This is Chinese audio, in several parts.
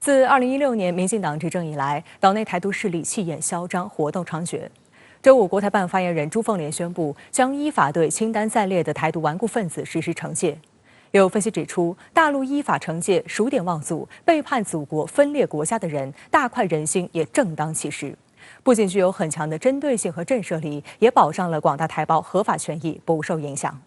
自2016年民进党执政以来，岛内台独势力气焰嚣张，活动猖獗。周五，国台办发言人朱凤莲宣布，将依法对清单在列的台独顽固分子实施惩戒。有分析指出，大陆依法惩戒数典忘祖、背叛祖国、分裂国家的人，大快人心，也正当其时。不仅具有很强的针对性和震慑力，也保障了广大台胞合法权益不受影响。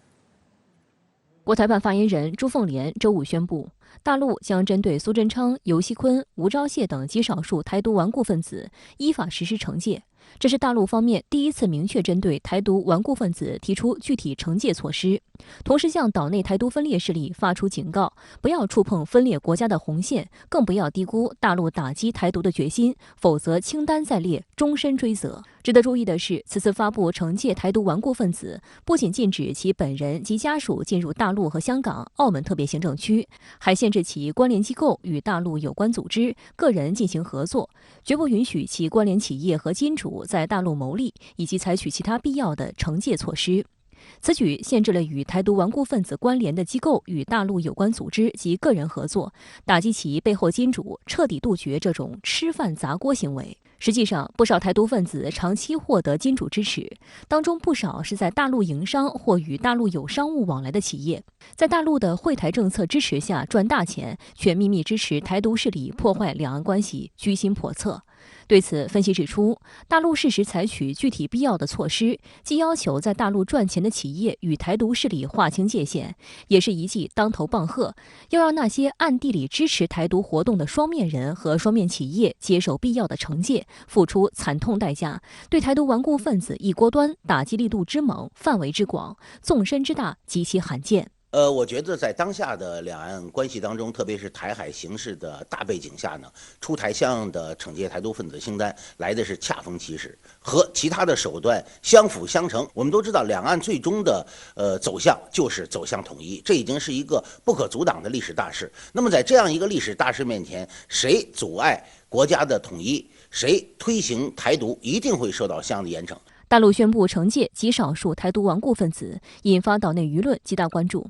国台办发言人朱凤莲周五宣布，大陆将针对苏贞昌、尤锡坤、吴钊燮等极少数台独顽固分子依法实施惩戒。这是大陆方面第一次明确针对台独顽固分子提出具体惩戒措施，同时向岛内台独分裂势力发出警告，不要触碰分裂国家的红线，更不要低估大陆打击台独的决心，否则清单在列，终身追责。值得注意的是，此次发布惩戒台独顽固分子，不仅禁止其本人及家属进入大陆和香港、澳门特别行政区，还限制其关联机构与大陆有关组织、个人进行合作，绝不允许其关联企业和金主在大陆牟利，以及采取其他必要的惩戒措施。此举限制了与台独顽固分子关联的机构与大陆有关组织及个人合作，打击其背后金主，彻底杜绝这种吃饭砸锅行为。实际上，不少台独分子长期获得金主支持，当中不少是在大陆营商或与大陆有商务往来的企业，在大陆的惠台政策支持下赚大钱，却秘密支持台独势力破坏两岸关系，居心叵测。对此，分析指出，大陆适时采取具体必要的措施，既要求在大陆赚钱的企业与台独势力划清界限，也是一记当头棒喝，要让那些暗地里支持台独活动的双面人和双面企业接受必要的惩戒，付出惨痛代价，对台独顽固分子一锅端，打击力度之猛，范围之广，纵深之大，极其罕见。我觉得在当下的两岸关系当中，特别是台海形势的大背景下呢，出台相应的惩戒台独分子清单来的是恰逢其时，和其他的手段相辅相成。我们都知道，两岸最终的走向就是走向统一，这已经是一个不可阻挡的历史大势。那么在这样一个历史大势面前，谁阻碍国家的统一，谁推行台独，一定会受到相应的严惩。大陆宣布惩戒极少数台独顽固分子，引发岛内舆论极大关注。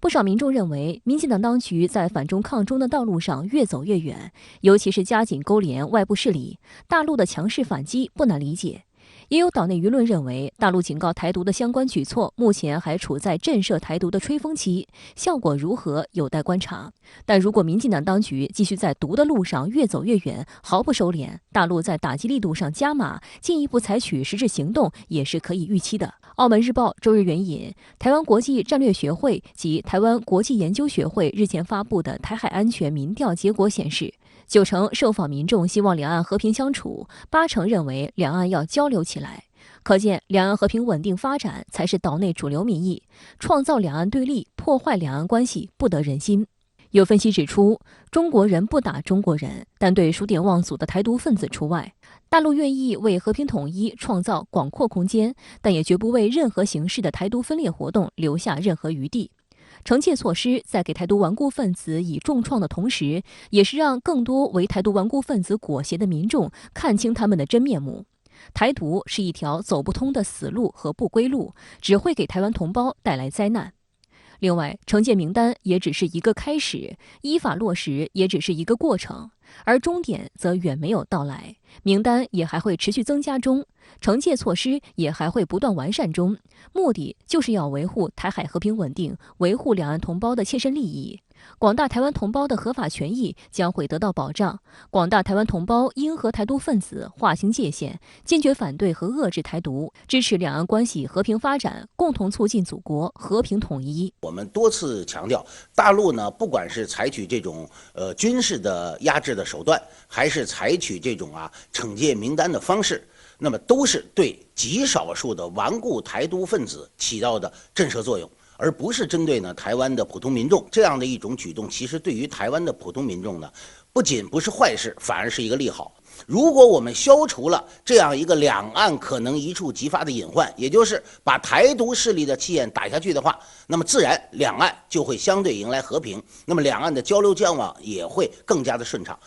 不少民众认为，民进党当局在反中抗中的道路上越走越远，尤其是加紧勾连外部势力，大陆的强势反击不难理解。也有岛内舆论认为，大陆警告台独的相关举措目前还处在震慑台独的吹风期，效果如何有待观察。但如果民进党当局继续在独的路上越走越远，毫不收敛，大陆在打击力度上加码，进一步采取实质行动，也是可以预期的。澳门日报周日援引台湾国际战略学会及台湾国际研究学会日前发布的台海安全民调结果显示，90%受访民众希望两岸和平相处，80%认为两岸要交流起来。可见，两岸和平稳定发展才是岛内主流民意，创造两岸对立、破坏两岸关系不得人心。有分析指出，中国人不打中国人，但对数典忘祖的台独分子除外。大陆愿意为和平统一创造广阔空间，但也绝不为任何形式的台独分裂活动留下任何余地。惩戒措施在给台独顽固分子以重创的同时，也是让更多为台独顽固分子裹挟的民众看清他们的真面目。台独是一条走不通的死路和不归路，只会给台湾同胞带来灾难。另外，惩戒名单也只是一个开始，依法落实也只是一个过程，而终点则远没有到来。名单也还会持续增加中，惩戒措施也还会不断完善中，目的就是要维护台海和平稳定，维护两岸同胞的切身利益。广大台湾同胞的合法权益将会得到保障，广大台湾同胞应和台独分子划清界限，坚决反对和遏制台独，支持两岸关系和平发展，共同促进祖国和平统一。我们多次强调，大陆呢，不管是采取这种军事的压制的手段，还是采取这种惩戒名单的方式，那么都是对极少数的顽固台独分子起到的震慑作用，而不是针对台湾的普通民众。这样的一种举动，其实对于台湾的普通民众呢，不仅不是坏事，反而是一个利好。如果我们消除了这样一个两岸可能一触即发的隐患，也就是把台独势力的气焰打下去的话，那么自然两岸就会相对迎来和平，那么两岸的交流交往也会更加的顺畅。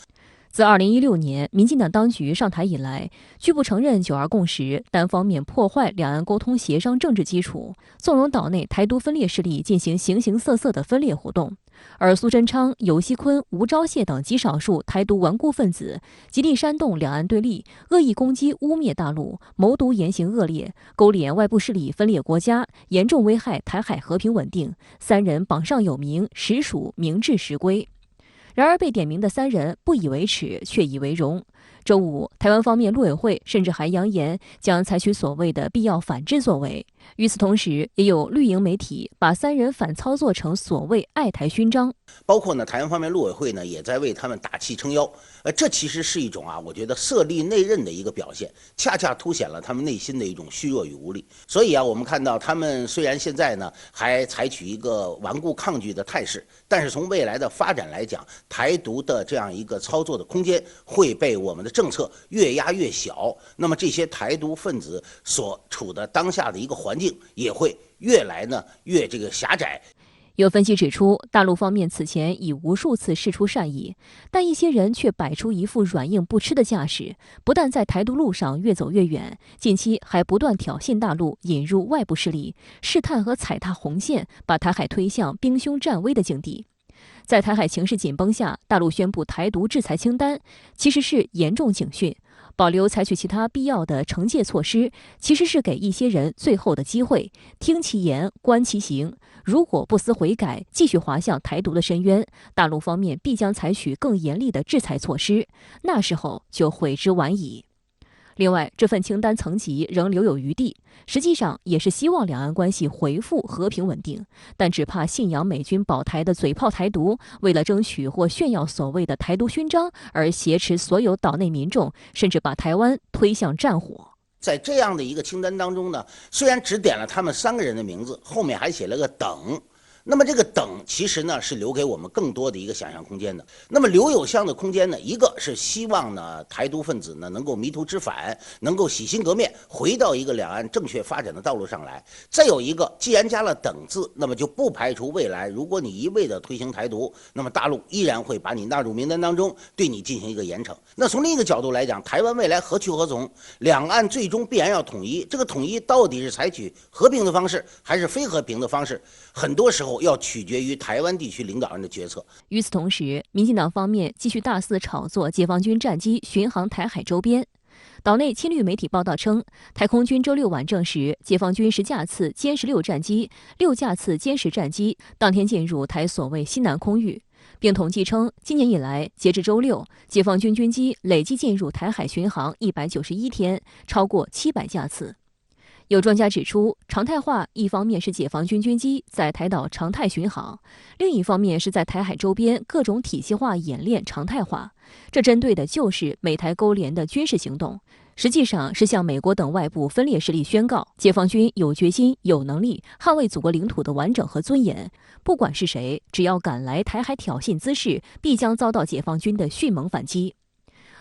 自2016年民进党当局上台以来，拒不承认九二共识，单方面破坏两岸沟通协商政治基础，纵容岛内台独分裂势力进行形形色色的分裂活动。而苏贞昌、游锡堃、吴钊燮等极少数台独顽固分子极力煽动两岸对立，恶意攻击污蔑大陆，谋独言行恶劣，勾连外部势力分裂国家，严重危害台海和平稳定。三人榜上有名，实属明智实规。然而被点名的三人不以为耻，却以为荣。周五，台湾方面陆委会甚至还扬言将采取所谓的必要反制作为。与此同时，也有绿营媒体把三人反操作成所谓爱台勋章，包括呢台湾方面陆委会呢也在为他们打气撑腰。这其实是一种我觉得设立内任的一个表现，恰恰凸显了他们内心的一种虚弱与无力。所以我们看到他们虽然现在呢还采取一个顽固抗拒的态势，但是从未来的发展来讲，台独的这样一个操作的空间会被我们的政策越压越小，那么这些台独分子所处的当下的一个环境也会越来呢越这个狭窄。有分析指出，大陆方面此前已无数次释出善意，但一些人却摆出一副软硬不吃的架势，不但在台独路上越走越远，近期还不断挑衅大陆，引入外部势力，试探和踩踏红线，把台海推向兵凶战危的境地。在台海情势紧绷下，大陆宣布台独制裁清单，其实是严重警讯。保留采取其他必要的惩戒措施，其实是给一些人最后的机会，听其言，观其行。如果不思悔改，继续滑向台独的深渊，大陆方面必将采取更严厉的制裁措施，那时候就悔之晚矣。另外，这份清单层级仍留有余地，实际上也是希望两岸关系恢复和平稳定，但只怕信仰美军保台的嘴炮台独，为了争取或炫耀所谓的台独勋章而挟持所有岛内民众，甚至把台湾推向战火。在这样的一个清单当中呢，虽然只点了他们3个人的名字，后面还写了个等。那么这个等其实呢是留给我们更多的一个想象空间的。那么留有项的空间呢，一个是希望呢台独分子呢能够迷途知返，能够洗心革面，回到一个两岸正确发展的道路上来。再有一个，既然加了等字，那么就不排除未来如果你一味的推行台独，那么大陆依然会把你纳入名单当中，对你进行一个严惩。那从另一个角度来讲，台湾未来何去何从？两岸最终必然要统一，这个统一到底是采取和平的方式还是非和平的方式，很多时候要取决于台湾地区领导人的决策。与此同时，民进党方面继续大肆炒作解放军战机巡航台海周边。岛内亲绿媒体报道称，台空军周六晚证实，解放军10架次歼16战机、6架次歼10战机当天进入台所谓西南空域，并统计称，今年以来，截至周六，解放军军机累计进入台海巡航191天，超过700架次。有专家指出，常态化一方面是解放军军机在台岛常态巡航，另一方面是在台海周边各种体系化演练常态化，这针对的就是美台勾连的军事行动，实际上是向美国等外部分裂势力宣告，解放军有决心、有能力捍卫祖国领土的完整和尊严，不管是谁，只要敢来台海挑衅滋事，必将遭到解放军的迅猛反击。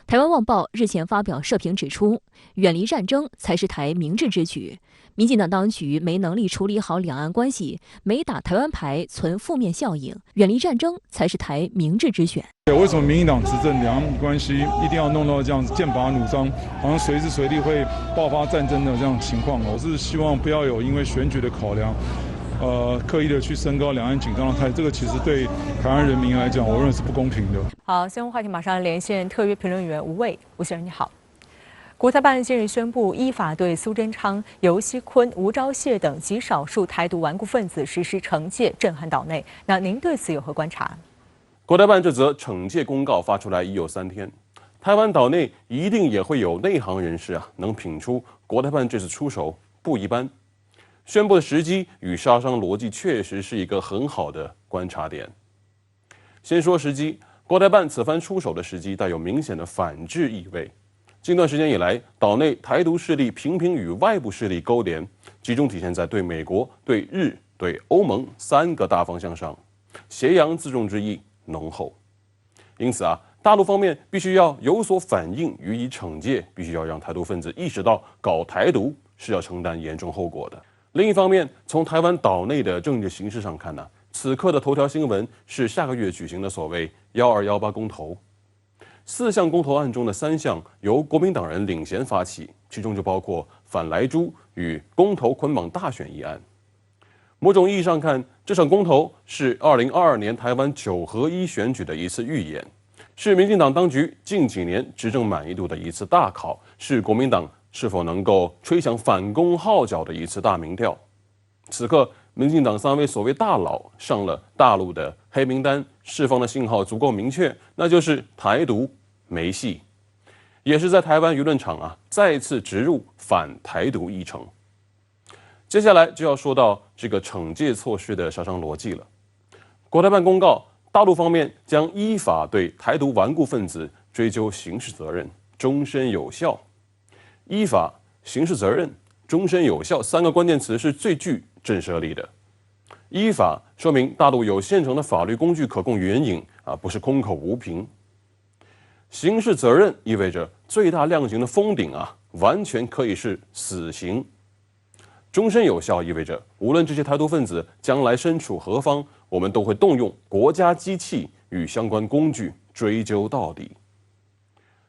台湾旺报日前发表社评指出，远离战争才是台明智之举。民进党当局没能力处理好两岸关系，没打台湾牌，存负面效应。远离战争才是台明智之选。为什么民进党执政两岸关系一定要弄到这样子剑拔弩张，好像随时随地会爆发战争的这样情况？我是希望不要有因为选举的考量，刻意的去升高两岸紧张的态度，这个其实对台湾人民来讲，我认为是不公平的。好，新闻话题马上连线特约评论员吴卫，吴先生你好。国台办近日宣布，依法对苏贞昌、游锡堃、吴钊燮等极少数台独顽固分子实施惩戒，震撼岛内。那您对此有何观察？国台办这则惩戒公告发出来已有3天，台湾岛内一定也会有内行人士能品出国台办这次出手不一般。宣布的时机与杀伤逻辑确实是一个很好的观察点。先说时机，国台办此番出手的时机带有明显的反制意味。近段时间以来，岛内台独势力频频与外部势力勾连，集中体现在对美国、对日、对欧盟3个大方向上，挟洋自重之意浓厚。因此大陆方面必须要有所反应，予以惩戒，必须要让台独分子意识到搞台独是要承担严重后果的。另一方面，从台湾岛内的政治形势上看此刻的头条新闻是下个月举行的所谓1218公投。4项公投案中的3项由国民党人领衔发起，其中就包括反莱猪与公投捆绑大选一案。某种意义上看，这场公投是2022年台湾9合1选举的一次预演，是民进党当局近几年执政满意度的一次大考，是国民党是否能够吹响反攻号角的一次大民调。此刻，民进党3位所谓大佬上了大陆的黑名单，释放的信号足够明确，那就是台独没戏，也是在台湾舆论场再次植入反台独议程。接下来就要说到这个惩戒措施的杀伤逻辑了。国台办公告，大陆方面将依法对台独顽固分子追究刑事责任，终身有效。依法、刑事责任、终身有效3个关键词是最具震慑力的。依法说明大陆有现成的法律工具可供援引不是空口无凭。刑事责任意味着最大量刑的封顶完全可以是死刑。终身有效意味着，无论这些台独分子将来身处何方，我们都会动用国家机器与相关工具追究到底。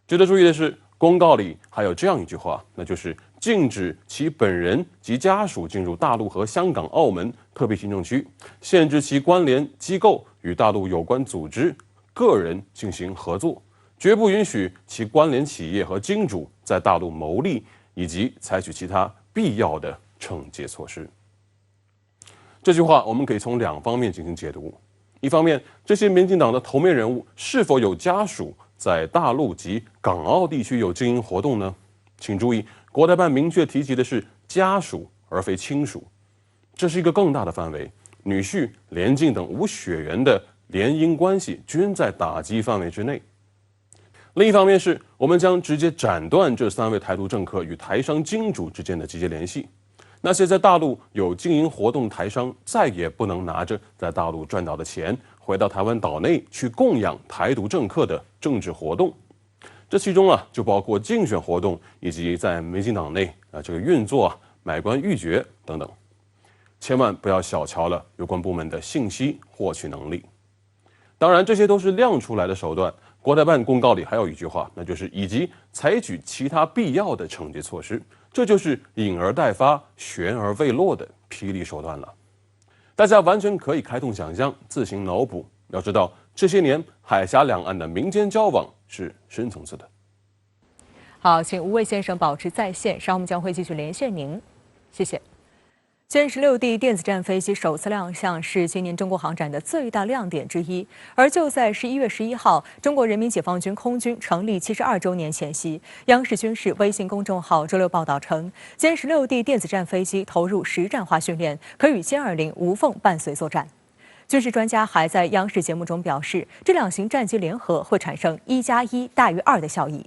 值得注意的是，公告里还有这样一句话，那就是禁止其本人及家属进入大陆和香港、澳门特别行政区，限制其关联机构与大陆有关组织、个人进行合作，绝不允许其关联企业和金主在大陆牟利，以及采取其他必要的惩戒措施。这句话我们可以从2方面进行解读。一方面，这些民进党的头面人物是否有家属在大陆及港澳地区有经营活动呢？请注意，国台办明确提及的是家属，而非亲属，这是一个更大的范围。女婿、连襟等无血缘的联姻关系均在打击范围之内。另一方面是，我们将直接斩断这3位台独政客与台商金主之间的直接联系。那些在大陆有经营活动的台商，再也不能拿着在大陆赚到的钱回到台湾岛内去供养台独政客的政治活动。这其中就包括竞选活动以及在民进党内这个运作买官鬻爵等等。千万不要小瞧了有关部门的信息获取能力。当然，这些都是亮出来的手段。国台办公告里还有一句话，那就是以及采取其他必要的惩戒措施。这就是隐而待发、悬而未落的霹雳手段了。大家完全可以开动想象，自行脑补。要知道，这些年海峡两岸的民间交往是深层次的。好，请吴畏先生保持在线，稍后我们将会继续连线您，谢谢。歼16D 电子战飞机首次亮相是今年中国航展的最大亮点之一。而就在11月11号，中国人民解放军空军成立72周年前夕，央视军事微信公众号周六报道称，歼16D 电子战飞机投入实战化训练，可与歼20无缝伴随作战。军事专家还在央视节目中表示，这2型战机联合会产生1+1大于2的效益。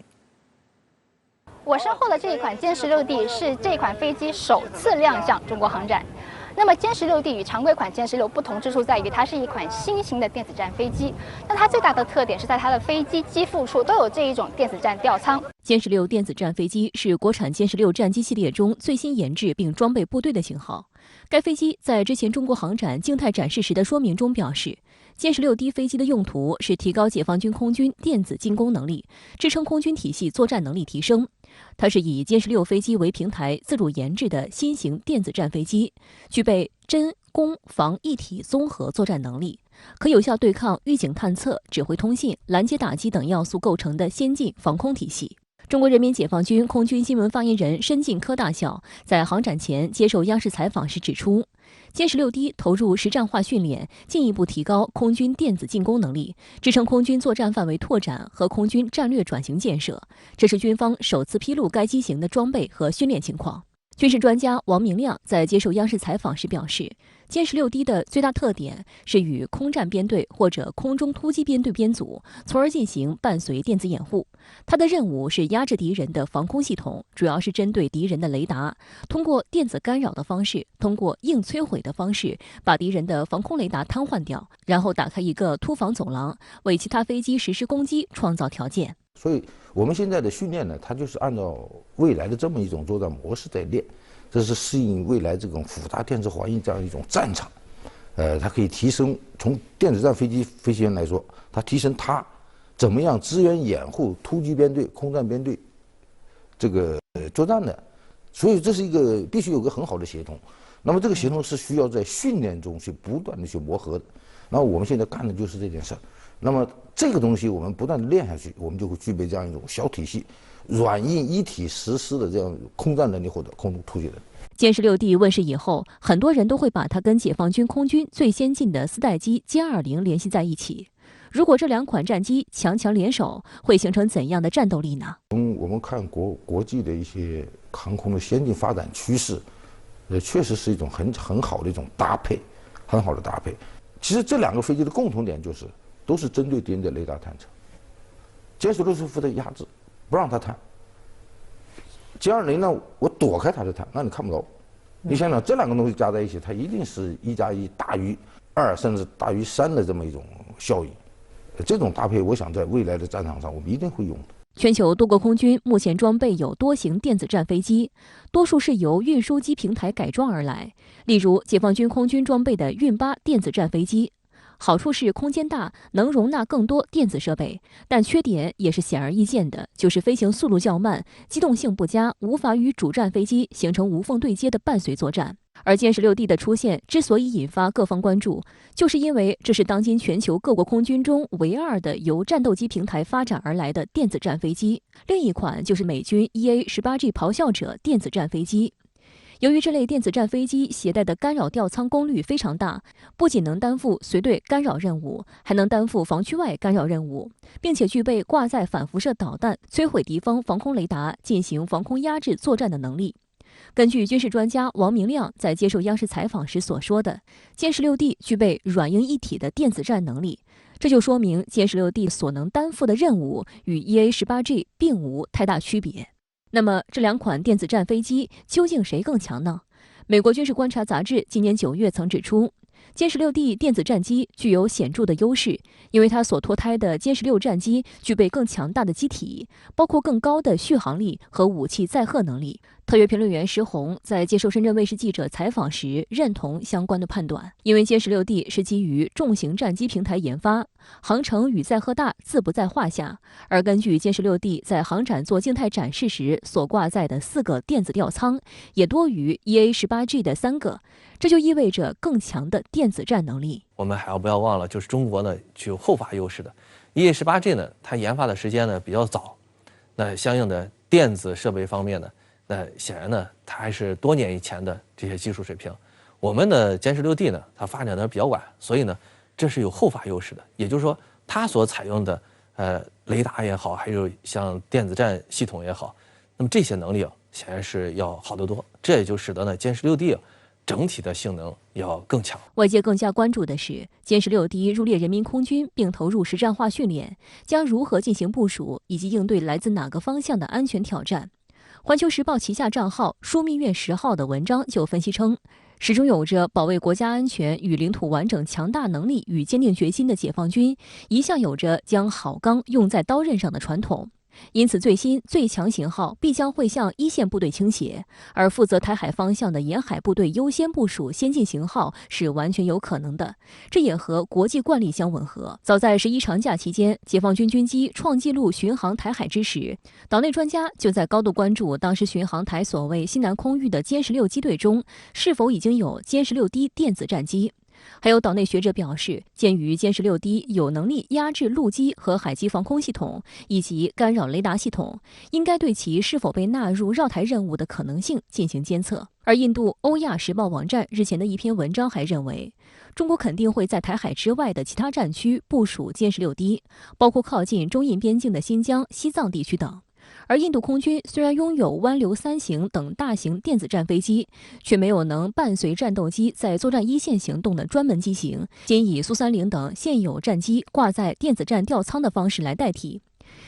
我身后的这一款歼16D是这款飞机首次亮相中国航展。那么歼16D与常规款歼16不同之处在于，它是一款新型的电子战飞机。那它最大的特点是在它的飞机机腹处都有这一种电子战吊舱。歼16电子战飞机是国产歼16战机系列中最新研制并装备部队的型号。该飞机在之前中国航展静态展示时的说明中表示，歼16D飞机的用途是提高解放军空军电子进攻能力，支撑空军体系作战能力提升。它是以歼16飞机为平台自主研制的新型电子战飞机，具备侦、攻、防一体综合作战能力，可有效对抗预警探测、指挥通信、拦截打击等要素构成的先进防空体系。中国人民解放军空军新闻发言人申进科大校在航展前接受央视采访时指出，歼16D投入实战化训练，进一步提高空军电子进攻能力，支撑空军作战范围拓展和空军战略转型建设。这是军方首次披露该机型的装备和训练情况。军事专家王明亮在接受央视采访时表示，歼16D的最大特点是与空战编队或者空中突击编队编组，从而进行伴随电子掩护。它的任务是压制敌人的防空系统，主要是针对敌人的雷达，通过电子干扰的方式，通过硬摧毁的方式，把敌人的防空雷达瘫痪掉，然后打开一个突防走廊，为其他飞机实施攻击创造条件。所以我们现在的训练呢，它就是按照未来的这么一种作战模式在练，这是适应未来这种复杂电子环境这样一种战场。它可以提升，从电子战飞机飞行员来说，它提升它怎么样支援掩护突击编队、空战编队这个作战的。所以这是一个必须有个很好的协同。那么这个协同是需要在训练中去不断的去磨合的。那我们现在干的就是这件事儿。那么这个东西我们不断的练下去，我们就会具备这样一种小体系、软硬一体实施的这样空战能力或者空中突击能力。歼16D 问世以后，很多人都会把它跟解放军空军最先进的4代机歼20联系在一起。如果这2款战机强强联手，会形成怎样的战斗力呢？我们看国际的一些航空的先进发展趋势，确实是一种很好的一种搭配，很好的搭配。其实这2个飞机的共同点就是，都是针对敌人的雷达探测。歼16是负责压制，不让它探。歼20呢，我躲开它的探，那你看不着。你想想，这2个东西加在一起，它一定是1+1大于2，甚至大于3的这么一种效应。这种搭配，我想在未来的战场上，我们一定会用的。全球多国空军目前装备有多型电子战飞机，多数是由运输机平台改装而来。例如，解放军空军装备的运8电子战飞机，好处是空间大，能容纳更多电子设备，但缺点也是显而易见的，就是飞行速度较慢，机动性不佳，无法与主战飞机形成无缝对接的伴随作战。而歼16D 的出现之所以引发各方关注，就是因为这是当今全球各国空军中唯2的由战斗机平台发展而来的电子战飞机，另一款就是美军 EA-18G 咆哮者电子战飞机。由于这类电子战飞机携带的干扰吊舱功率非常大，不仅能担负随队干扰任务，还能担负防区外干扰任务，并且具备挂载反辐射导弹摧毁敌方防空雷达，进行防空压制作战的能力。根据军事专家王明亮在接受央视采访时所说的，歼16D 具备软硬一体的电子战能力，这就说明歼16D 所能担负的任务与 EA-18G 并无太大区别。那么这2款电子战飞机究竟谁更强呢？美国军事观察杂志今年9月曾指出，歼16D 电子战机具有显著的优势，因为它所脱胎的歼16战机具备更强大的机体，包括更高的续航力和武器载荷能力。特约评论员石红在接受深圳卫视记者采访时认同相关的判断，因为歼16D是基于重型战机平台研发，航程与载荷大自不在话下。而根据歼16D在航展做静态展示时所挂载的4个电子吊舱，也多于 EA-18G 的3个，这就意味着更强的电子战能力。我们还不要忘了，就是中国呢具有后发优势的 EA-18G 呢，它研发的时间呢比较早，那相应的电子设备方面呢，那显然呢，它还是多年以前的这些技术水平。我们的歼16D呢，它发展的比较晚，所以呢，这是有后发优势的。也就是说，它所采用的雷达也好，还有像电子战系统也好，那么这些能力显然是要好得多。这也就使得呢歼16D整体的性能要更强。外界更加关注的是，歼16D入列人民空军并投入实战化训练，将如何进行部署，以及应对来自哪个方向的安全挑战。环球时报旗下账号枢密院10号的文章就分析称，始终有着保卫国家安全与领土完整强大能力与坚定决心的解放军，一向有着将好钢用在刀刃上的传统。因此，最新最强型号必将会向一线部队倾斜，而负责台海方向的沿海部队优先部署先进型号是完全有可能的，这也和国际惯例相吻合。早在11长假期间，解放军军机创纪录巡航台海之时，岛内专家就在高度关注当时巡航台所谓西南空域的歼16机队中是否已经有歼16D电子战机。还有岛内学者表示，鉴于歼16D有能力压制陆基和海基防空系统以及干扰雷达系统，应该对其是否被纳入绕台任务的可能性进行监测。而印度欧亚时报网站日前的一篇文章还认为，中国肯定会在台海之外的其他战区部署歼16D，包括靠近中印边境的新疆、西藏地区等。而印度空军虽然拥有湾流3型等大型电子战飞机，却没有能伴随战斗机在作战一线行动的专门机型，仅以苏30等现有战机挂在电子战吊舱的方式来代替。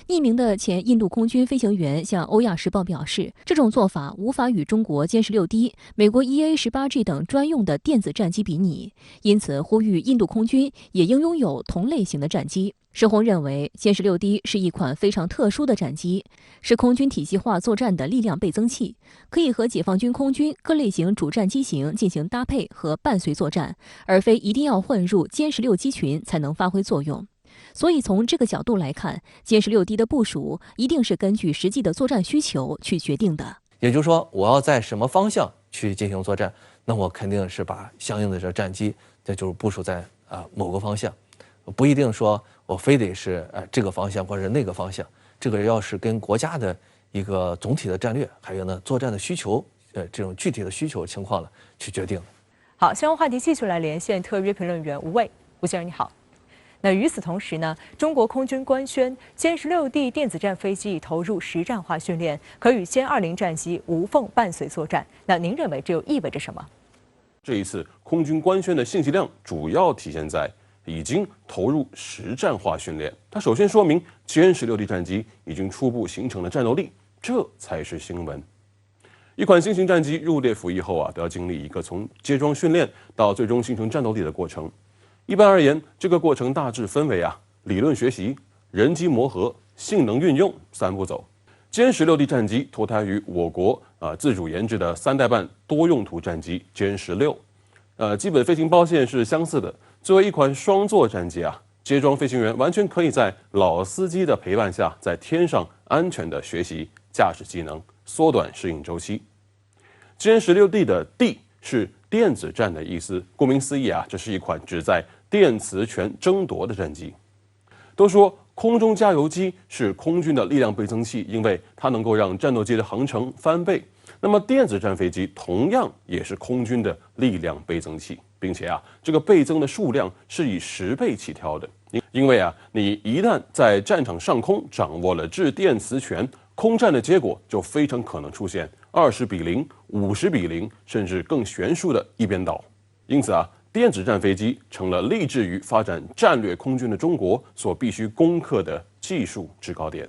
匿名的前印度空军飞行员向欧亚时报表示，这种做法无法与中国歼16D、美国 EA-18G 等专用的电子战机比拟，因此呼吁印度空军也应拥有同类型的战机。石红认为，歼16D是一款非常特殊的战机，是空军体系化作战的力量倍增器，可以和解放军空军各类型主战机型进行搭配和伴随作战，而非一定要混入歼16机群才能发挥作用。所以从这个角度来看，歼16D的部署一定是根据实际的作战需求去决定的。也就是说，我要在什么方向去进行作战，那我肯定是把相应的这战机，这就是部署在某个方向，不一定说我非得是这个方向或者那个方向，这个要是跟国家的一个总体的战略，还有呢作战的需求，这种具体的需求情况呢去决定。好，相关话题继续来连线特约评论员吴卫，吴先生你好。那与此同时呢，中国空军官宣歼16D 电子战飞机已投入实战化训练，可与歼20战机无缝伴随作战。那您认为这又意味着什么？这一次空军官宣的信息量主要体现在已经投入实战化训练。它首先说明歼16D 战机已经初步形成了战斗力，这才是新闻。一款新型战机入列服役后啊，都要经历一个从接装训练到最终形成战斗力的过程。一般而言，这个过程大致分为理论学习、人机磨合、性能运用3步走。歼16D 战机脱胎于我国自主研制的3代半多用途战机歼16，基本飞行包线是相似的。作为一款双座战机接装飞行员完全可以在老司机的陪伴下，在天上安全地学习驾驶技能，缩短适应周期。歼16D 的 D 是电子战的意思，顾名思义这是一款旨在电磁权争夺的战机。都说空中加油机是空军的力量倍增器，因为它能够让战斗机的航程翻倍。那么电子战飞机同样也是空军的力量倍增器，并且这个倍增的数量是以10倍起跳的。因为你一旦在战场上空掌握了制电磁权，空战的结果就非常可能出现20比0、50比0，甚至更悬殊的一边倒。因此电子战飞机成了立志于发展战略空军的中国所必须攻克的技术制高点。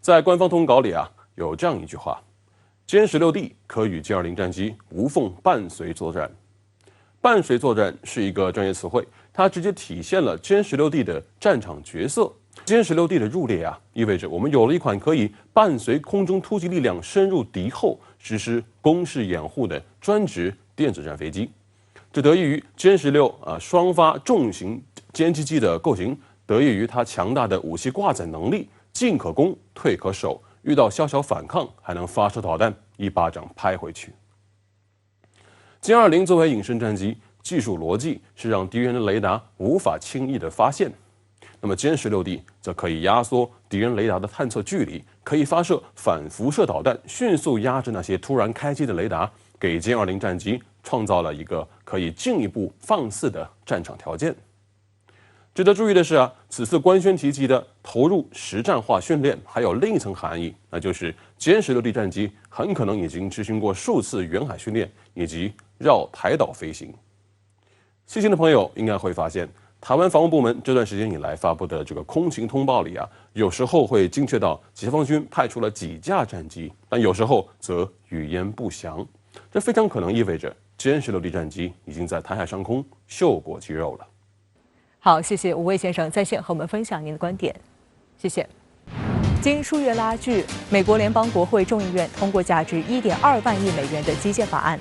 在官方通稿里有这样一句话：歼16D 可与歼20战机无缝伴随作战。伴随作战是一个专业词汇，它直接体现了歼16D 的战场角色。歼16D 的入列意味着我们有了一款可以伴随空中突击力量深入敌后实施攻势掩护的专职电子战飞机。这得益于歼16双发重型歼击机的构型，得益于它强大的武器挂载能力，进可攻，退可守，遇到小小反抗还能发射导弹一巴掌拍回去。歼20作为隐身战机，技术逻辑是让敌人的雷达无法轻易的发现。那么歼16D 则可以压缩敌人雷达的探测距离，可以发射反辐射导弹，迅速压制那些突然开机的雷达，给歼20战机创造了一个可以进一步放肆的战场条件。值得注意的是此次官宣提及的投入实战化训练还有另一层含义，那就是歼16D 战机很可能已经执行过数次远海训练以及绕台岛飞行。细心的朋友应该会发现，台湾防务部门这段时间以来发布的这个空情通报里有时候会精确到解放军派出了几架战机，但有时候则语焉不详。这非常可能意味着歼16D 战机已经在台海上空秀过肌肉了。好，谢谢吴卫先生在线和我们分享您的观点，谢谢。经数月拉锯，美国联邦国会众议院通过价值1.2万亿美元的基建法案。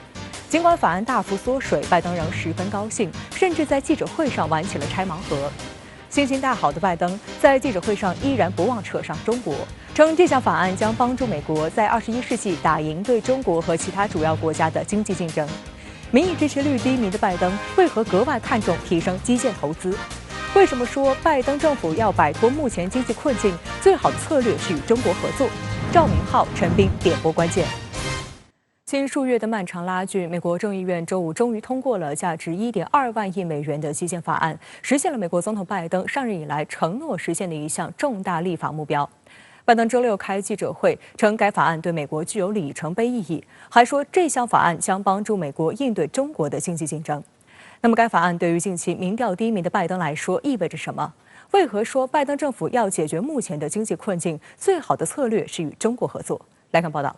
尽管法案大幅缩水，拜登仍十分高兴，甚至在记者会上玩起了拆盲盒。心情大好的拜登在记者会上依然不忘扯上中国，称这项法案将帮助美国在21世纪打赢对中国和其他主要国家的经济竞争。民意支持率低迷的拜登为何格外看重提升基建投资？为什么说拜登政府要摆脱目前经济困境，最好的策略是与中国合作？赵明浩、陈斌点拨关键。经数月的漫长拉锯，美国众议院周五终于通过了价值1.2万亿美元的基建法案，实现了美国总统拜登上任以来承诺实现的一项重大立法目标。拜登周六开记者会称，该法案对美国具有里程碑意义，还说这项法案将帮助美国应对中国的经济竞争。那么，该法案对于近期民调低迷的拜登来说意味着什么？为何说拜登政府要解决目前的经济困境，最好的策略是与中国合作？来看报道。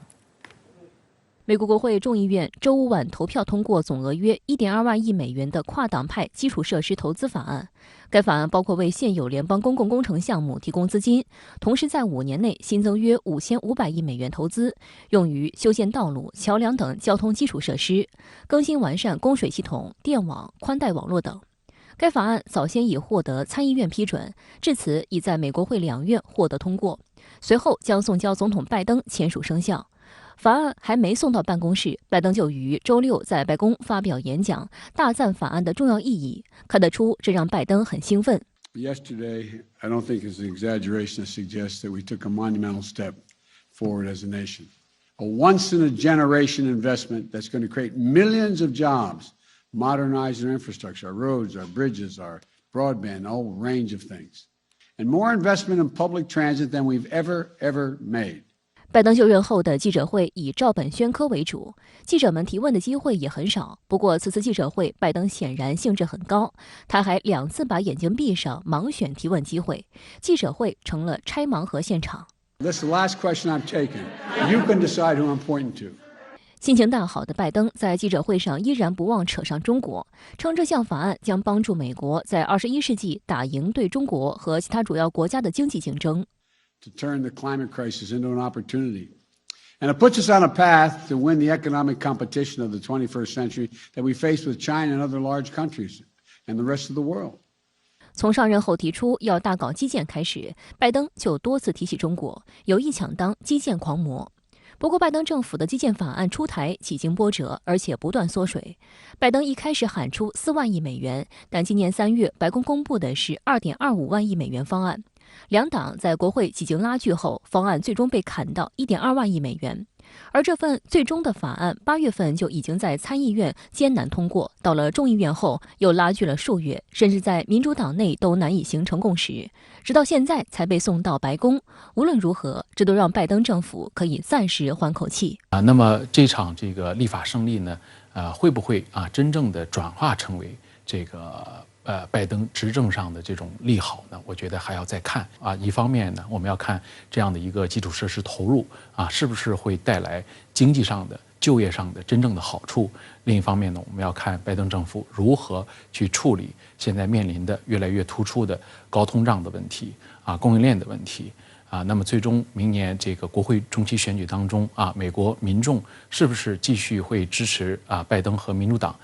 美国国会众议院周五晚投票通过总额约1.2万亿美元的跨党派基础设施投资法案。该法案包括为现有联邦公共工程项目提供资金，同时在5年内新增约5500亿美元投资，用于修建道路、桥梁等交通基础设施，更新完善供水系统、电网、宽带网络等。该法案早先已获得参议院批准，至此已在美国会两院获得通过，随后将送交总统拜登签署生效。法案还没送到办公室，拜登就于周六在白宫发表演讲，大赞法案的重要意义。看得出，这让拜登很兴奋。Yesterday, I don't think it's an exaggeration to suggest that we took a monumental step forward as a nation. A once-in-a-generation investment that's going to create millions of jobs, modernize our infrastructure, our roads, our bridges, our broadband, a whole range of things. And more investment in public transit than we've ever made. 拜登就任后的记者会以照本宣科为主，记者们提问的机会也很少。不过此次记者会，拜登显然兴致很高，他还2次把眼睛闭上，盲选提问机会，记者会成了拆盲盒现场。This is the last question I've taken. You can decide who I'm pointing to. 心情大好的拜登在记者会上依然不忘扯上中国，称这项法案将帮助美国在21世纪打赢对中国和其他主要国家的经济竞争。To turn the climate crisis into an opportunity. And it puts us on a path to win the economic competition of the 21st century that we face with China and other large countries and the rest of the world. 从上任后提出要大搞基建开始，拜登就多次提起中国，有意抢当基建狂魔。不过，拜登政府的基建法案出台几经波折，而且不断缩水。拜登一开始喊出4万亿美元，但今年3月，白宫公布的是2.25万亿美元方案。两党在国会几经拉锯后，方案最终被砍到1.2万亿美元。而这份最终的法案8月份就已经在参议院艰难通过，到了众议院后又拉锯了数月，甚至在民主党内都难以形成共识，直到现在才被送到白宫。无论如何，这都让拜登政府可以暂时缓口气。那么这场立法胜利呢，会不会真正的转化成为这个拜登执政上的这种利好呢？我觉得还要再看一方面呢，我们要看这样的一个基础设施投入是不是会带来经济上的、就业上的真正的好处。另一方面呢，我们要看拜登政府如何去处理现在面临的越来越突出的高通胀的问题供应链的问题那么最终明年这个国会中期选举当中美国民众是不是继续会支持拜登和民主党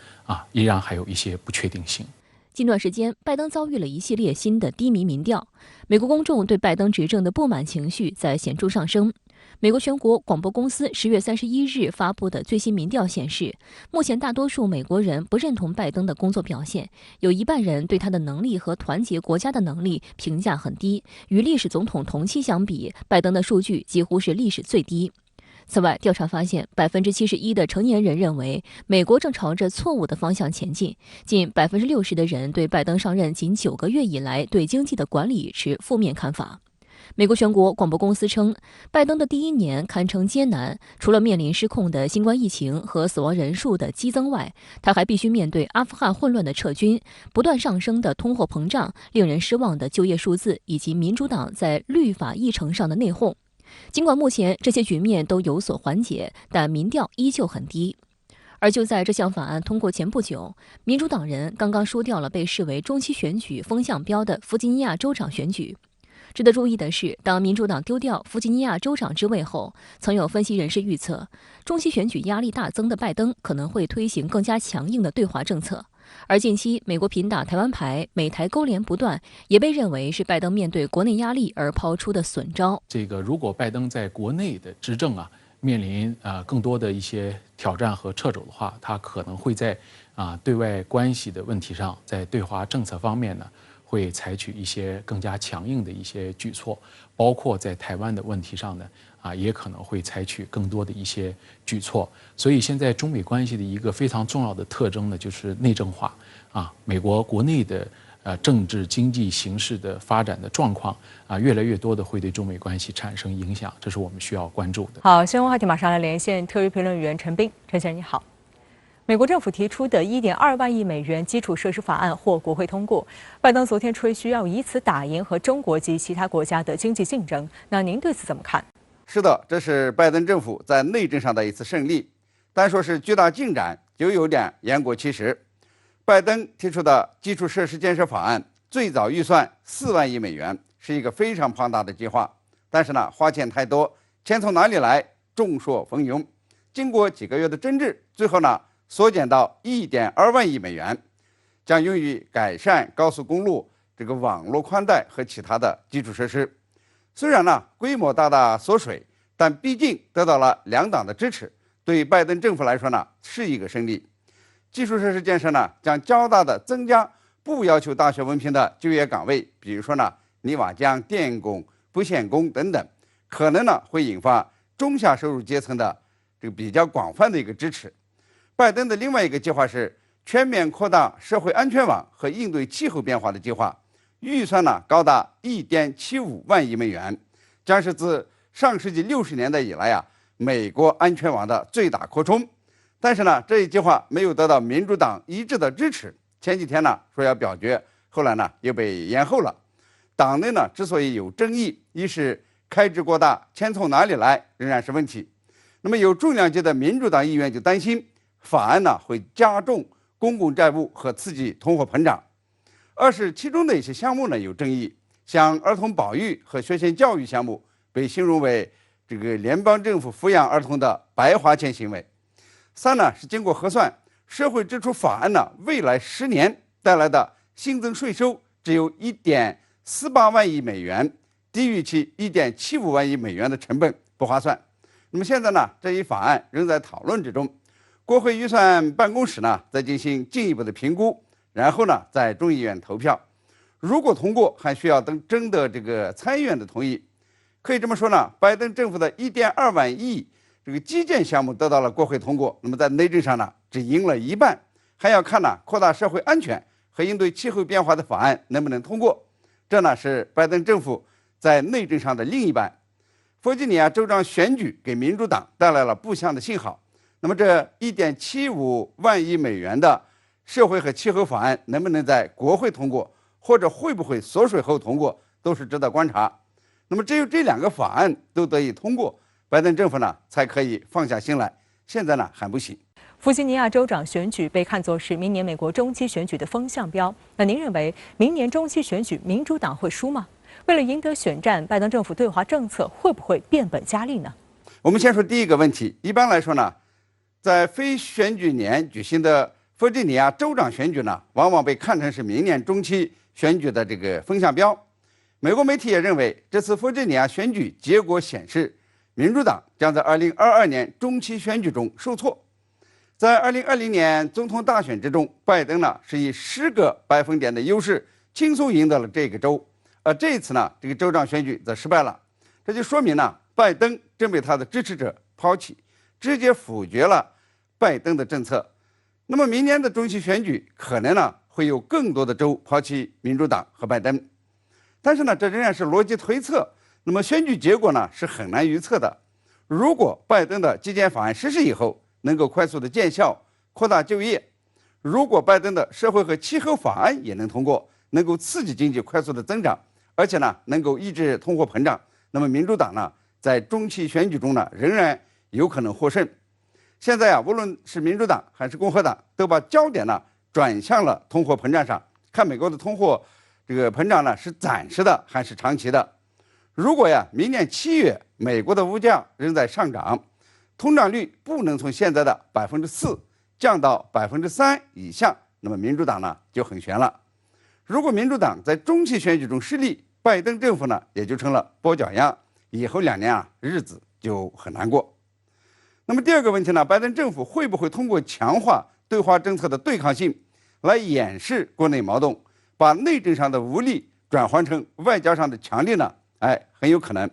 依然还有一些不确定性。近段时间，拜登遭遇了一系列新的低迷民调，美国公众对拜登执政的不满情绪在显著上升。美国全国广播公司10月31日发布的最新民调显示，目前大多数美国人不认同拜登的工作表现，有1半人对他的能力和团结国家的能力评价很低，与历史总统同期相比，拜登的数据几乎是历史最低。此外，调查发现，71%的成年人认为美国正朝着错误的方向前进，近60%的人对拜登上任仅9个月以来对经济的管理持负面看法。美国全国广播公司称，拜登的第1年堪称艰难，除了面临失控的新冠疫情和死亡人数的激增外，他还必须面对阿富汗混乱的撤军、不断上升的通货膨胀、令人失望的就业数字以及民主党在律法议程上的内讧。尽管目前这些局面都有所缓解，但民调依旧很低。而就在这项法案通过前不久，民主党人刚刚输掉了被视为中期选举风向标的弗吉尼亚州长选举。值得注意的是，当民主党丢掉弗吉尼亚州长之位后，曾有分析人士预测，中期选举压力大增的拜登可能会推行更加强硬的对华政策。而近期美国频打台湾牌，美台勾连不断，也被认为是拜登面对国内压力而抛出的损招。如果拜登在国内的执政面临更多的一些挑战和掣肘的话，他可能会在对外关系的问题上，在对华政策方面呢，会采取一些更加强硬的一些举措，包括在台湾的问题上呢，也可能会采取更多的一些举措。所以现在中美关系的一个非常重要的特征呢，就是内政化美国国内的政治经济形势的发展的状况越来越多的会对中美关系产生影响，这是我们需要关注的。好，新闻话题马上来连线特约评论员陈斌，陈先生你好。美国政府提出的1.2万亿美元基础设施法案获国会通过，拜登昨天吹嘘要以此打赢和中国及其他国家的经济竞争，那您对此怎么看？是的，这是拜登政府在内政上的一次胜利，单说是巨大进展，就有点言过其实。拜登提出的基础设施建设法案最早预算4万亿美元，是一个非常庞大的计划，但是呢，花钱太多，钱从哪里来？众说纷纭。经过几个月的争执，最后呢，缩减到1.2万亿美元，将用于改善高速公路这个网络宽带和其他的基础设施。虽然呢规模大大缩水，但毕竟得到了两党的支持，对拜登政府来说呢是一个胜利。基础设施建设呢将较大的增加不要求大学文凭的就业岗位，比如说呢泥瓦匠、电工、布线工等等，可能呢会引发中下收入阶层的这个比较广泛的一个支持。拜登的另外一个计划是全面扩大社会安全网和应对气候变化的计划，预算呢高达1.75万亿美元，将是自上世纪60年代以来美国安全网的最大扩充。但是呢，这一计划没有得到民主党一致的支持。前几天呢说要表决，后来呢又被延后了。党内呢之所以有争议，一是开支过大，钱从哪里来仍然是问题。那么有重量级的民主党议员就担心法案呢会加重公共债务和刺激通货膨胀。二是其中的一些项目呢有争议，像儿童保育和学前教育项目被形容为这个联邦政府抚养儿童的白花钱行为。三呢是经过核算，社会支出法案呢未来10年带来的新增税收只有1.48万亿美元，低于其1.75万亿美元的成本，不划算。那么现在呢，这一法案仍在讨论之中，国会预算办公室呢在进行进一步的评估，然后呢在众议院投票。如果通过，还需要征得这个参议院的同意。可以这么说呢，拜登政府的1.2万亿这个基建项目得到了国会通过，那么在内政上呢只赢了一半，还要看呢扩大社会安全和应对气候变化的法案能不能通过。这呢是拜登政府在内政上的另一半。弗吉尼亚州长选举给民主党带来了不祥的信号。那么这1.75万亿美元的社会和气候法案能不能在国会通过，或者会不会缩水后通过，都是值得观察。那么只有这2个法案都得以通过，拜登政府呢才可以放下心来。现在呢还不行。弗吉尼亚州长选举被看作是明年美国中期选举的风向标。那您认为明年中期选举民主党会输吗？为了赢得选战，拜登政府对华政策会不会变本加厉呢？我们先说第一个问题。一般来说呢，在非选举年举行的弗吉尼亚州长选举呢，往往被看成是明年中期选举的这个风向标。美国媒体也认为，这次弗吉尼亚选举结果显示，民主党将在2022年中期选举中受挫。在2020年总统大选之中，拜登呢是以10个百分点的优势轻松赢得了这个州，而这一次呢，这个州长选举则失败了。这就说明呢，拜登正被他的支持者抛弃，直接否决了拜登的政策。那么明年的中期选举可能呢会有更多的州抛弃民主党和拜登，但是呢这仍然是逻辑推测。那么选举结果呢是很难预测的。如果拜登的基建法案实施以后能够快速的见效，扩大就业；如果拜登的社会和气候法案也能通过，能够刺激经济快速的增长，而且呢能够抑制通货膨胀，那么民主党呢在中期选举中呢仍然有可能获胜。现在无论是民主党还是共和党，都把焦点呢转向了通货膨胀上，看美国的通货这个膨胀呢是暂时的还是长期的。如果明年7月美国的物价仍在上涨，通胀率不能从现在的4%降到3%以下，那么民主党呢就很悬了。如果民主党在中期选举中失利，拜登政府呢也就成了跛脚鸭，以后2年日子就很难过。那么第二个问题呢，拜登政府会不会通过强化对华政策的对抗性来掩饰国内矛盾，把内政上的无力转换成外交上的强力呢？很有可能。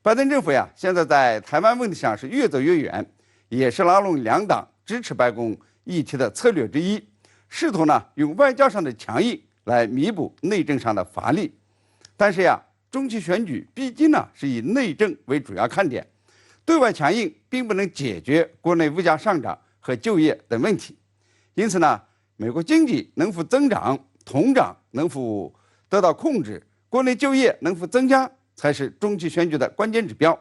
拜登政府现在在台湾问题上是越走越远，也是拉拢2党支持白宫议题的策略之一，试图呢用外交上的强硬来弥补内政上的乏力。但是中期选举毕竟呢是以内政为主要看点，对外强硬并不能解决国内物价上涨和就业等问题。因此呢，美国经济能否增长，通胀能否得到控制，国内就业能否增加，才是中期选举的关键指标。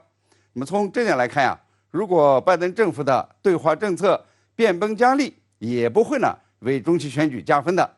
那么从这点来看如果拜登政府的对华政策变本加厉，也不会呢为中期选举加分的。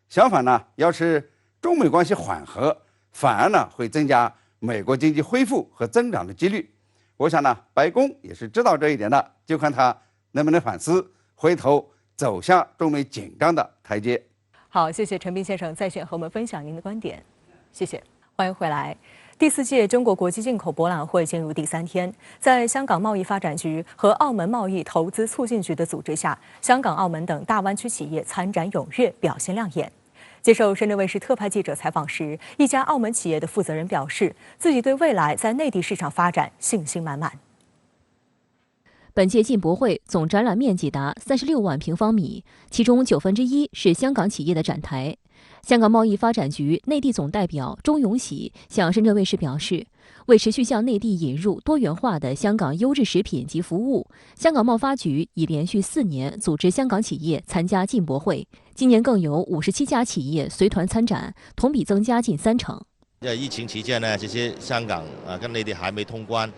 相反呢，要是中美关系缓和，反而呢会增加美国经济恢复和增长的几率。我想呢，白宫也是知道这一点的，就看他能不能反思，回头走下中美紧张的台阶。好，谢谢陈斌先生在线和我们分享您的观点，谢谢，欢迎回来。第4届中国国际进口博览会进入第3天，在香港贸易发展局和澳门贸易投资促进局的组织下，香港、澳门等大湾区企业参展踊跃，表现亮眼。接受深圳卫视特派记者采访时，一家澳门企业的负责人表示，自己对未来在内地市场发展信心满满。本届进博会总展览面积达36万平方米，其中1/9是香港企业的展台。香港贸易发展局内地总代表钟永喜向深圳卫视表示，为持续向内地引入多元化的香港优质食品及服务，香港贸发局已连续4年组织香港企业参加进博会，今年更有57家企业随团参展，同比增加近30%。疫情期间呢，其实香港跟内地还没通关，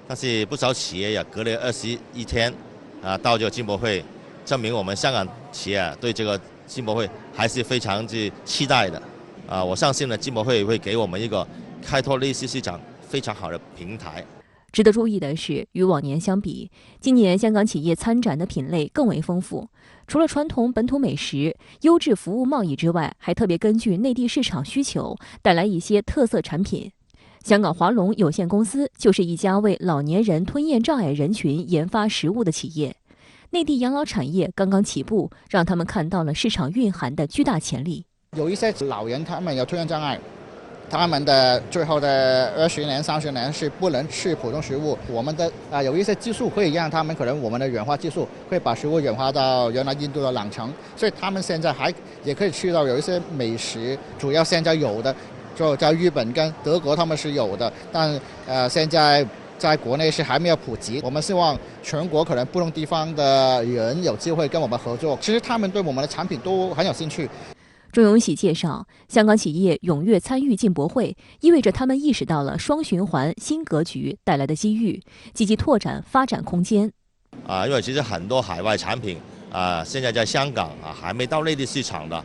但是不少企业也隔了21天到这个进博会，证明我们香港企业对这个进博会还是非常之期待的。我相信呢，进博会会给我们一个开拓内地市场非常好的平台。值得注意的是，与往年相比，今年香港企业参展的品类更为丰富。除了传统本土美食、优质服务贸易之外，还特别根据内地市场需求带来一些特色产品。香港华龙有限公司就是一家为老年人吞咽障碍人群研发食物的企业。内地养老产业刚刚起步，让他们看到了市场蕴含的巨大潜力。有一些老人他们有吞咽障碍，他们的最后的20年、30年是不能吃普通食物。我们的有一些技术会让他们可能我们的软化技术会把食物软化到原来印度的2层，所以他们现在也可以吃到有一些美食。主要现在有的就在日本跟德国他们是有的，但现在在国内是还没有普及。我们希望全国可能不同地方的人有机会跟我们合作，其实他们对我们的产品都很有兴趣。钟永喜介绍，香港企业踊跃参与进博会，意味着他们意识到了双循环新格局带来的机遇，积极拓展发展空间。因为其实很多海外产品现在在香港还没到内地市场的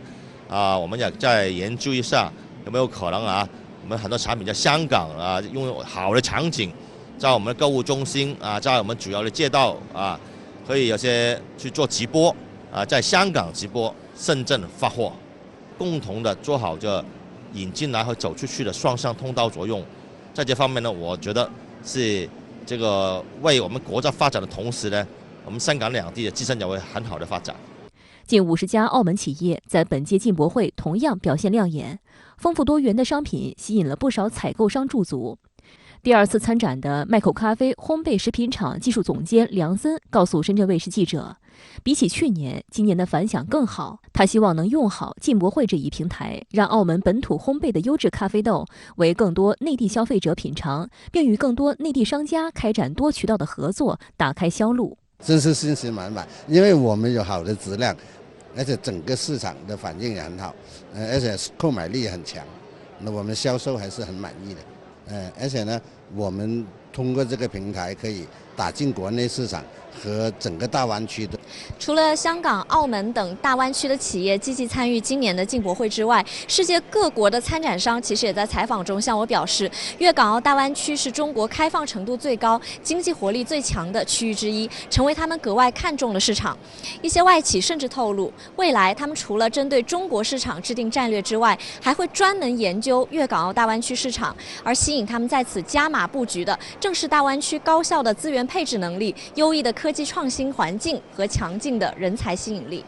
我们也再研究一下有没有可能我们很多产品在香港用好的场景，在我们的购物中心在我们主要的街道可以有些去做直播在香港直播，深圳发货，共同的做好这引进来和走出去的双向通道作用。在这方面呢，我觉得是这个为我们国家发展的同时呢，我们香港两地的自身也会很好的发展。近50家澳门企业在本届进博会同样表现亮眼，丰富多元的商品吸引了不少采购商驻足。第2次参展的麦口咖啡烘焙食品厂技术总监梁森告诉深圳卫视记者，比起去年，今年的反响更好。他希望能用好进博会这一平台，让澳门本土烘焙的优质咖啡豆为更多内地消费者品尝，并与更多内地商家开展多渠道的合作，打开销路。真是信心满满，因为我们有好的质量，而且整个市场的反应也很好，而且购买力也很强，那我们销售还是很满意的。而且呢，我们通过这个平台可以打进国内市场和整个大湾区的。除了香港、澳门等大湾区的企业积极参与今年的进博会之外，世界各国的参展商其实也在采访中向我表示，粤港澳大湾区是中国开放程度最高、经济活力最强的区域之一，成为他们格外看重的市场。一些外企甚至透露，未来他们除了针对中国市场制定战略之外，还会专门研究粤港澳大湾区市场，而吸引他们在此加码布局的，正是大湾区高效的资源配置能力、优异的科技创新环境和强劲的人才吸引力。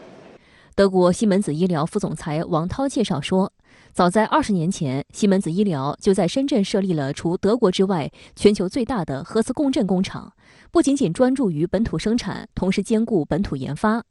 德国西门子医疗副总裁王涛介绍说，早在20年前，西门子医疗就在深圳设立了除德国之外全球最大的核磁共振工厂，不仅仅专注于本土生产，同时兼顾本土研发。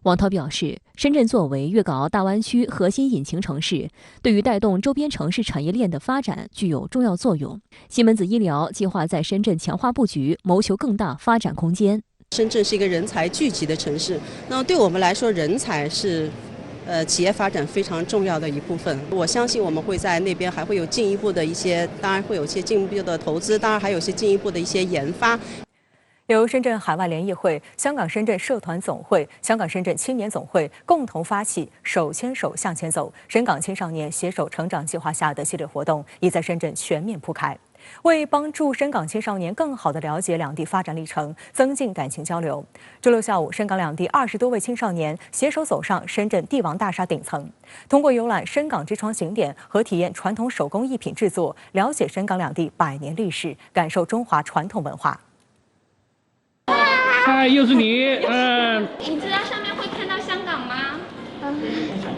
王涛表示，深圳作为粤港澳大湾区核心引擎城市，对于带动周边城市产业链的发展具有重要作用。西门子医疗计划在深圳强化布局，谋求更大发展空间。深圳是一个人才聚集的城市，那么对我们来说，人才是企业发展非常重要的一部分。我相信我们会在那边还会有进一步的一些，当然会有一些进一步的投资，当然还有一些进一步的一些研发。由深圳海外联谊会、香港深圳社团总会、香港深圳青年总会共同发起“手牵手向前走”深港青少年携手成长计划下的系列活动，已在深圳全面铺开。为帮助深港青少年更好地了解两地发展历程，增进感情交流，周六下午，深港两地20多位青少年携手走上深圳帝王大厦顶层，通过游览深港之窗景点和体验传统手工艺品制作，了解深港两地100年历史，感受中华传统文化。嗨，又是你，你知道上面会看到香港吗？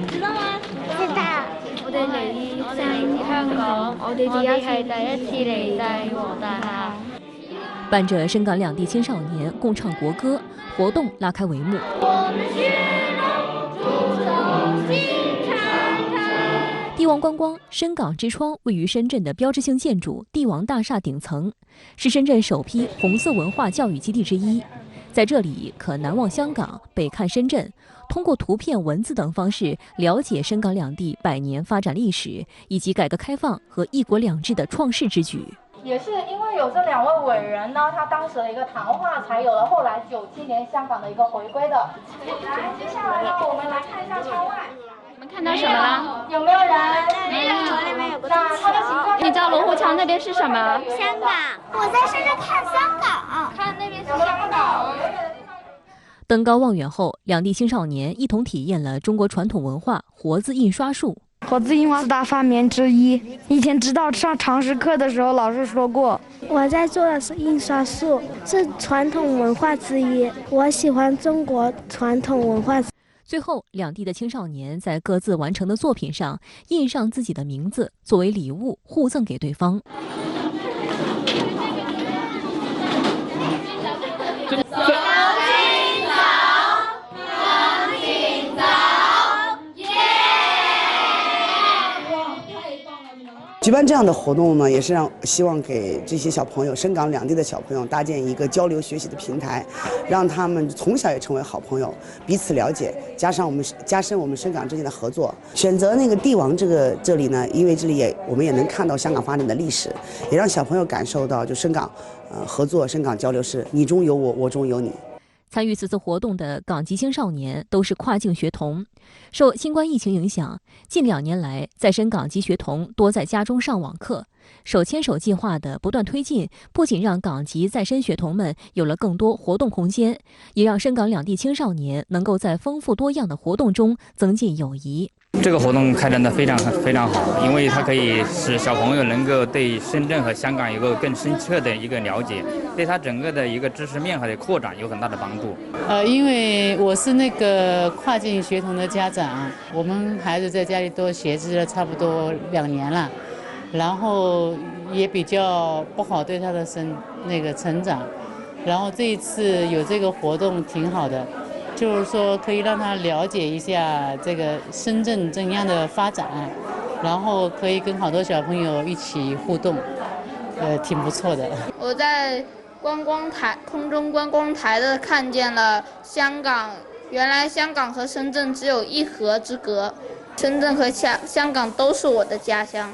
知道嗎？知道。我哋嚟上香港，我哋係第一次嚟帝王大廈。伴着深港两地青少年共唱国歌，活动拉开帷幕。帝王观光深港之窗位于深圳的标志性建筑帝王大厦顶层，是深圳首批红色文化教育基地之一。在这里可南望香港，北看深圳，通过图片、文字等方式了解深港两地100年发展历史，以及改革开放和一国两制的创世之举。也是因为有这2位伟人呢，他当时的一个谈话，才有了后来97年香港的一个回归的。来，接下来呢，我们来看一下窗外。你们看到什么了？有没有人？没有，那边有个那它的形状。你知道罗湖桥那边是什么？香港。我在深圳看香港，看那边是香港。登高望远后，两地青少年一同体验了中国传统文化活字印刷术。活字印刷4大发明之一，以前知道上常识课的时候老师说过。我在做的是印刷术，是传统文化之一。我喜欢中国传统文化。最后，两地的青少年在各自完成的作品上印上自己的名字，作为礼物互赠给对方。举办这样的活动呢，也是希望给这些小朋友，深港两地的小朋友搭建一个交流学习的平台，让他们从小也成为好朋友，彼此了解，加深我们深港之间的合作。选择那个帝王这里呢，因为这里我们也能看到香港发展的历史，也让小朋友感受到就深港合作、深港交流是你中有我，我中有你。参与此次活动的港籍青少年都是跨境学童。受新冠疫情影响，近2年来，在深港籍学童多在家中上网课。手牵手计划的不断推进，不仅让港籍在深学童们有了更多活动空间，也让深港两地青少年能够在丰富多样的活动中增进友谊。这个活动开展得非常好，因为它可以使小朋友能够对深圳和香港有个更深刻的一个了解，对他整个的一个知识面和的扩展有很大的帮助。因为我是那个跨境学童的家长，我们孩子在家里都学习了差不多2年了，然后也比较不好对他的成长，然后这一次有这个活动挺好的。就是说可以让他了解一下这个深圳怎样的发展，然后可以跟好多小朋友一起互动，挺不错的。我在空中观光台的看见了香港，原来香港和深圳只有1河之隔，深圳和香港都是我的家乡。